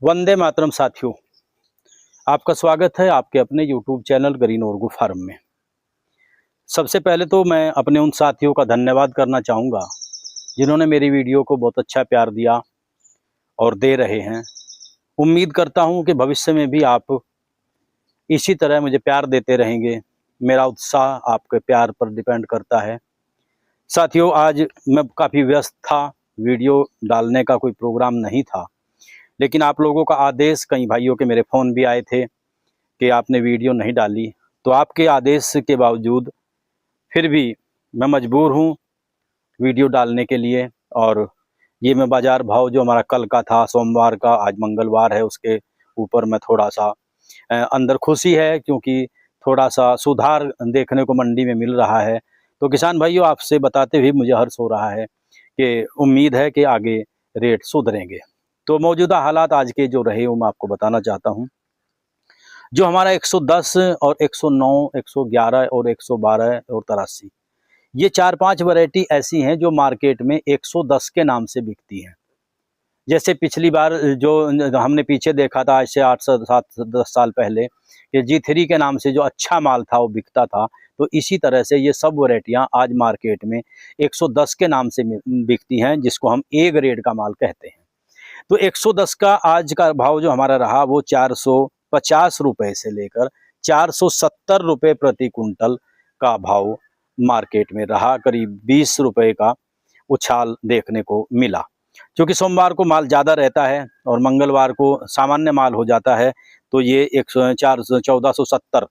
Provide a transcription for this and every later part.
वंदे मातरम साथियों, आपका स्वागत है आपके अपने YouTube चैनल ग्रीन ऑर्गो फार्म में। सबसे पहले तो मैं अपने उन साथियों का धन्यवाद करना चाहूँगा जिन्होंने मेरी वीडियो को बहुत अच्छा प्यार दिया और दे रहे हैं। उम्मीद करता हूँ कि भविष्य में भी आप इसी तरह मुझे प्यार देते रहेंगे। मेरा उत्साह आपके प्यार पर डिपेंड करता है। साथियों, आज मैं काफ़ी व्यस्त था, वीडियो डालने का कोई प्रोग्राम नहीं था, लेकिन आप लोगों का आदेश, कई भाइयों के मेरे फ़ोन भी आए थे कि आपने वीडियो नहीं डाली, तो आपके आदेश के बावजूद फिर भी मैं मजबूर हूँ वीडियो डालने के लिए। और ये मैं बाज़ार भाव जो हमारा कल का था, सोमवार का, आज मंगलवार है, उसके ऊपर मैं थोड़ा सा अंदर खुशी है क्योंकि थोड़ा सा सुधार देखने को मंडी में मिल रहा है। तो किसान भाइयों, आपसे बताते हुए मुझे हर्ष हो रहा है कि उम्मीद है कि आगे रेट सुधरेंगे। तो मौजूदा हालात आज के जो रहे वो मैं आपको बताना चाहता हूँ। जो हमारा 110 और 109, 111 और 112 और 83, ये 4-5 वैरायटी ऐसी हैं जो मार्केट में 110 के नाम से बिकती हैं। जैसे पिछली बार जो हमने पीछे देखा था, आज से 8 से 7 10 साल पहले, कि G3 के नाम से जो अच्छा माल था वो बिकता था, तो इसी तरह से ये सब वैरायटियां आज मार्केट में 110 के नाम से बिकती हैं, जिसको हम ए ग्रेड का माल कहते हैं। तो 110 का आज का भाव जो हमारा रहा वो 450 रुपए से लेकर 470 रुपए प्रति कुंटल का भाव मार्केट में रहा। करीब 20 रुपए का उछाल देखने को मिला, क्योंकि सोमवार को माल ज़्यादा रहता है और मंगलवार को सामान्य माल हो जाता है। तो ये 1470।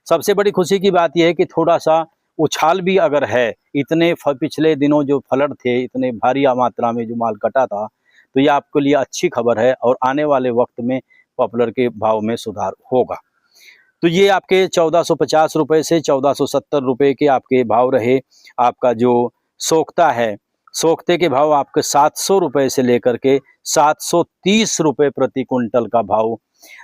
सबसे बड़ी खुशी की बात यह है कि थोड़ा सा उछाल भी अगर है, इतने पिछले दिनों जो फ्लड थे, इतने भारी मात्रा में जो माल कटा था, तो ये आपके लिए अच्छी खबर है और आने वाले वक्त में पॉपुलर के भाव में सुधार होगा। तो ये आपके 1450 रुपये से 1470 रुपये के आपके भाव रहे। आपका जो सोख्ता है, सोख्ते के भाव आपके 700 रुपये से लेकर के 730 रुपये प्रति कुंटल का भाव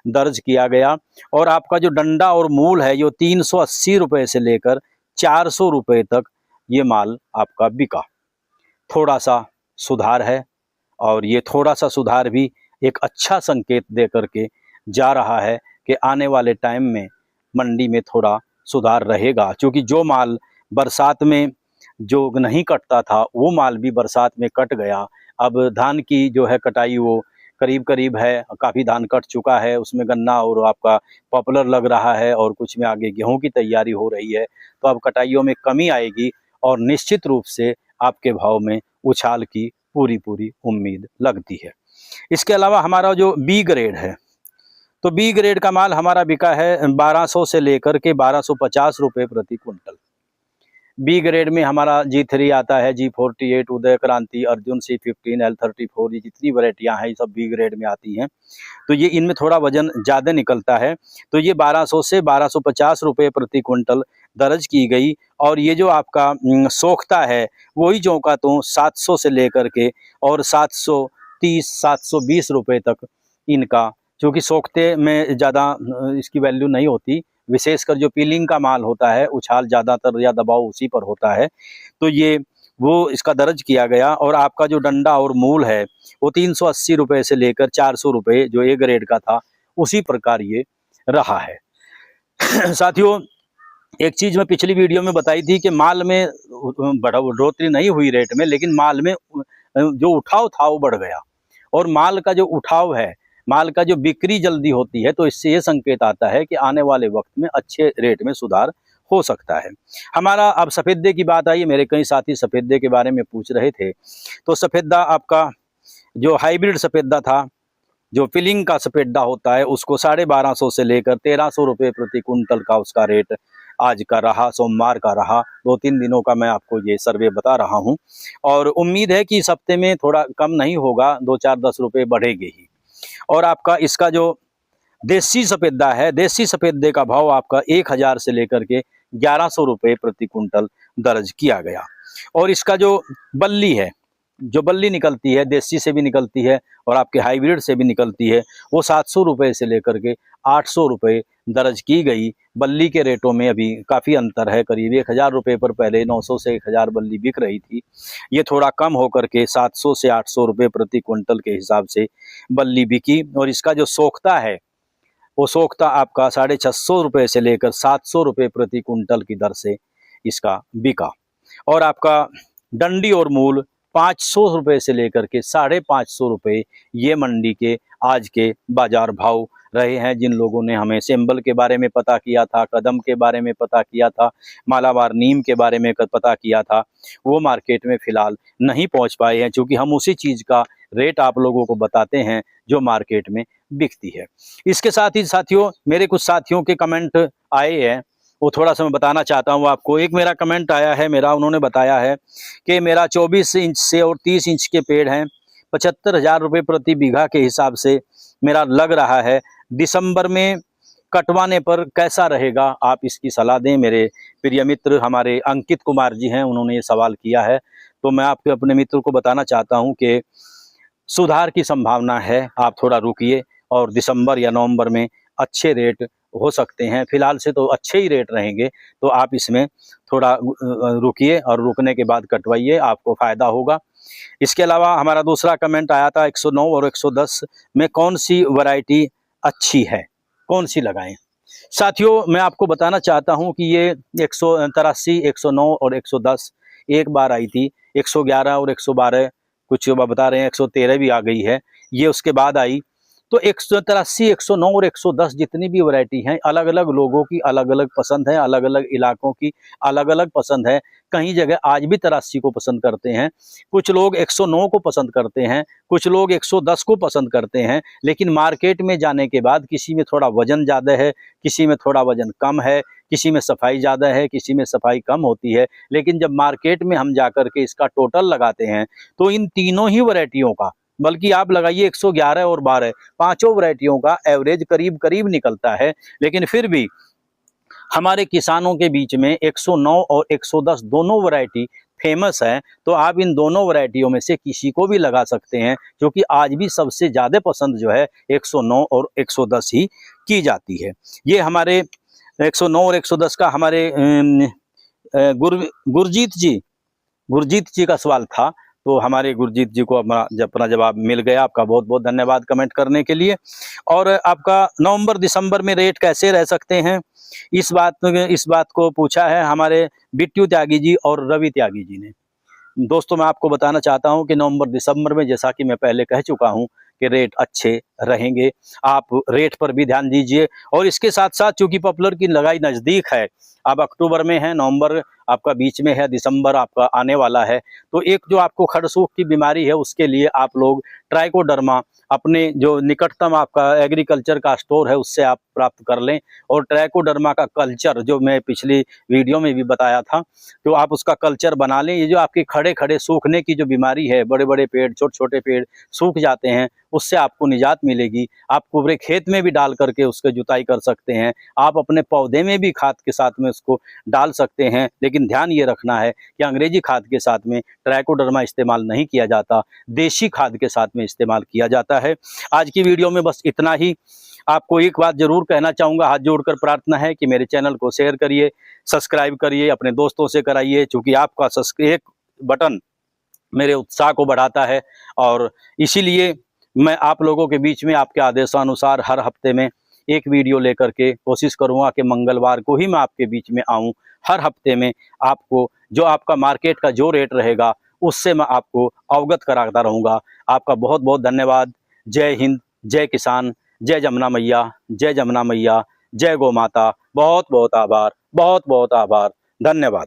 दर्ज किया गया। और आपका जो डंडा और मूल है, जो 380 रुपये से लेकर 400 रुपये तक ये माल आपका बिका। थोड़ा सा सुधार है और ये थोड़ा सा सुधार भी एक अच्छा संकेत दे करके जा रहा है कि आने वाले टाइम में मंडी में थोड़ा सुधार रहेगा, क्योंकि जो माल बरसात में जो नहीं कटता था वो माल भी बरसात में कट गया। अब धान की जो है कटाई वो करीब करीब है, काफ़ी धान कट चुका है, उसमें गन्ना और आपका पॉपुलर लग रहा है और कुछ में आगे गेहूं की तैयारी हो रही है। तो अब कटाइयों में कमी आएगी और निश्चित रूप से आपके भाव में उछाल की पूरी उम्मीद लगती है। इसके अलावा हमारा जो बी ग्रेड है, तो बी ग्रेड का माल हमारा बिका है 1200 से लेकर के 1250 रुपये प्रति कुंटल। बी ग्रेड में हमारा G3 आता है, G48, उदय क्रांति, अर्जुन, C15, L34, ये जितनी वैरायटियां हैं ये सब बी ग्रेड में आती हैं। तो ये इनमें थोड़ा वजन ज़्यादा निकलता है। तो ये 1200 से 1250 रुपये प्रति कुंटल दर्ज की गई। और ये जो आपका सोख्ता है, वही चौका तो 700 से लेकर के और 730, 720 रुपये तक इनका, क्योंकि सोख्ते में ज़्यादा इसकी वैल्यू नहीं होती, विशेषकर जो पीलिंग का माल होता है, उछाल ज़्यादातर या दबाव उसी पर होता है। तो ये वो इसका दर्ज किया गया। और आपका जो डंडा और मूल है वो 380 रुपये से लेकर 400 रुपये जो ए ग्रेड का था, उसी प्रकार ये रहा है। साथियों, एक चीज़ मैं पिछली वीडियो में बताई थी कि माल में बढ़ोतरी नहीं हुई रेट में, लेकिन माल में जो उठाव था वो बढ़ गया। और माल का जो उठाव है, माल का जो बिक्री जल्दी होती है, तो इससे ये संकेत आता है कि आने वाले वक्त में अच्छे रेट में सुधार हो सकता है। हमारा अब सफ़ेदे की बात आई, मेरे कई साथी सफ़ेदे के बारे में पूछ रहे थे। तो सफ़ेदा आपका जो हाइब्रिड सफ़ेदा था, जो फिलिंग का सफ़ेदा होता है, उसको 1250 से लेकर 1300 रुपये प्रति कुंटल का उसका रेट आज का रहा, सोमवार का रहा। 2-3 दिनों का मैं आपको ये सर्वे बता रहा हूँ और उम्मीद है कि इस हफ्ते में थोड़ा कम नहीं होगा, 2-4-10 रुपये बढ़ेंगे ही। और आपका इसका जो देसी सफ़ेदा है, देसी सफ़ेदे का भाव आपका 1000 से लेकर के 1100 रुपये प्रति कुंटल दर्ज किया गया। और इसका जो बल्ली है, जो बल्ली निकलती है, देसी से भी निकलती है और आपके हाइब्रिड से भी निकलती है, वो 700 रुपये से लेकर के 800 रुपये दर्ज की गई। बल्ली के रेटों में अभी काफ़ी अंतर है, करीब 1000 रुपये पर पहले 900 से 1000 बल्ली बिक रही थी। ये थोड़ा कम होकर के 700 से 800 रुपये प्रति क्विंटल के हिसाब से बल्ली बिकी। और इसका जो सोख्ता है, वो सोख्ता आपका 650 रुपये से लेकर 700 रुपये प्रति क्विंटल की दर से इसका बिका। और आपका डंडी और मूल 500 रुपये से लेकर के 550 रुपये ये मंडी के आज के बाजार भाव रहे हैं। जिन लोगों ने हमें सेंबल के बारे में पता किया था, कदम के बारे में पता किया था, मालाबार नीम के बारे में पता किया था, वो मार्केट में फ़िलहाल नहीं पहुंच पाए हैं, क्योंकि हम उसी चीज़ का रेट आप लोगों को बताते हैं जो मार्केट में बिकती है। इसके साथ ही साथियों, मेरे कुछ साथियों के कमेंट आए हैं, वो थोड़ा सा मैं बताना चाहता हूँ आपको। एक मेरा कमेंट आया है, उन्होंने बताया है कि मेरा 24 इंच से और 30 इंच के पेड़ हैं, 75,000 रुपये प्रति बीघा के हिसाब से मेरा लग रहा है। दिसंबर में कटवाने पर कैसा रहेगा, आप इसकी सलाह दें। मेरे प्रिय मित्र हमारे अंकित कुमार जी हैं, उन्होंने ये सवाल किया है। तो मैं आपके अपने मित्र को बताना चाहता हूँ कि सुधार की संभावना है, आप थोड़ा रुकिए और दिसंबर या नवंबर में अच्छे रेट हो सकते हैं। फिलहाल से तो अच्छे ही रेट रहेंगे, तो आप इसमें थोड़ा रुकिए और रुकने के बाद कटवाइए, आपको फ़ायदा होगा। इसके अलावा हमारा दूसरा कमेंट आया था 109 और 110 में कौन सी वैरायटी अच्छी है, कौन सी लगाएं। साथियों, मैं आपको बताना चाहता हूं कि ये 183, 109 और 110 एक बार आई थी। 111 और 112 कुछ बता रहे हैं 113 भी आ गई है, ये उसके बाद आई। तो 183, 109 और 110 जितनी भी वैरायटी हैं, अलग अलग लोगों की अलग अलग पसंद है, अलग अलग इलाकों की अलग अलग पसंद है। कहीं जगह आज भी 83 को पसंद करते हैं, कुछ लोग 109 को पसंद करते हैं, कुछ लोग 110 को पसंद करते हैं। लेकिन मार्केट में जाने के बाद किसी में थोड़ा वजन ज़्यादा है, किसी में थोड़ा वजन कम है, किसी में सफाई ज़्यादा है, किसी में सफाई कम होती है। लेकिन जब मार्केट में हम जाकर के इसका टोटल लगाते हैं तो इन तीनों ही वैरायटियों का, बल्कि आप लगाइए 111 और 12, पांचों वैरायटियों का एवरेज करीब करीब निकलता है। लेकिन फिर भी हमारे किसानों के बीच में 109 और 110 दोनों वैरायटी फेमस है। तो आप इन दोनों वैरायटियों में से किसी को भी लगा सकते हैं, क्योंकि आज भी सबसे ज़्यादा पसंद जो है 109 और 110 ही की जाती है। ये हमारे 109 और 110 का हमारे गुरजीत जी का सवाल था। तो हमारे गुरजीत जी को अपना जवाब मिल गया। आपका बहुत बहुत धन्यवाद कमेंट करने के लिए। और आपका नवंबर दिसंबर में रेट कैसे रह सकते हैं, इस बात को पूछा है हमारे बिट्टू त्यागी जी और रवि त्यागी जी ने। दोस्तों, मैं आपको बताना चाहता हूं कि नवंबर दिसंबर में, जैसा कि मैं पहले कह चुका हूं, कि रेट अच्छे रहेंगे। आप रेट पर भी ध्यान दीजिए। और इसके साथ साथ चूंकि पॉपुलर की लगाई नज़दीक है, अब अक्टूबर में है, नवंबर आपका बीच में है, दिसंबर आपका आने वाला है। तो एक जो आपको खड़सूख की बीमारी है, उसके लिए आप लोग ट्राइकोडर्मा अपने जो निकटतम आपका एग्रीकल्चर का स्टोर है उससे आप प्राप्त कर लें। और ट्राइकोडर्मा का कल्चर जो मैं पिछली वीडियो में भी बताया था, तो आप उसका कल्चर बना लें। ये जो आपके खड़े खड़े सूखने की जो बीमारी है, बड़े बड़े पेड़, छोटे छोटे पेड़ सूख जाते हैं, उससे आपको निजात मिलेगी। आप पूरे खेत में भी डाल करके उसके जुताई कर सकते हैं। आप अपने पौधे में भी खाद के साथ में उसको डाल सकते हैं। लेकिन ध्यान ये रखना है कि अंग्रेजी खाद के साथ में ट्राइकोडर्मा इस्तेमाल नहीं किया जाता, देशी खाद के साथ में इस्तेमाल किया जाता है। आज की वीडियो में बस इतना ही। आपको एक बात जरूर कहना चाहूँगा, हाथ जोड़कर प्रार्थना है कि मेरे चैनल को शेयर करिए, सब्सक्राइब करिए, अपने दोस्तों से कराइए, क्योंकि आपका एक बटन मेरे उत्साह को बढ़ाता है। और इसीलिए मैं आप लोगों के बीच में आपके आदेशानुसार हर हफ्ते में एक वीडियो लेकर के कोशिश करूँगा कि मंगलवार को ही मैं आपके बीच में आऊँ। हर हफ्ते में आपको जो आपका मार्केट का जो रेट रहेगा उससे मैं आपको अवगत कराता रहूँगा। आपका बहुत बहुत धन्यवाद। जय हिंद, जय किसान, जय जमुना मैया, जय जमुना मैया, जय गौ माता। बहुत बहुत आभार, बहुत बहुत आभार, धन्यवाद।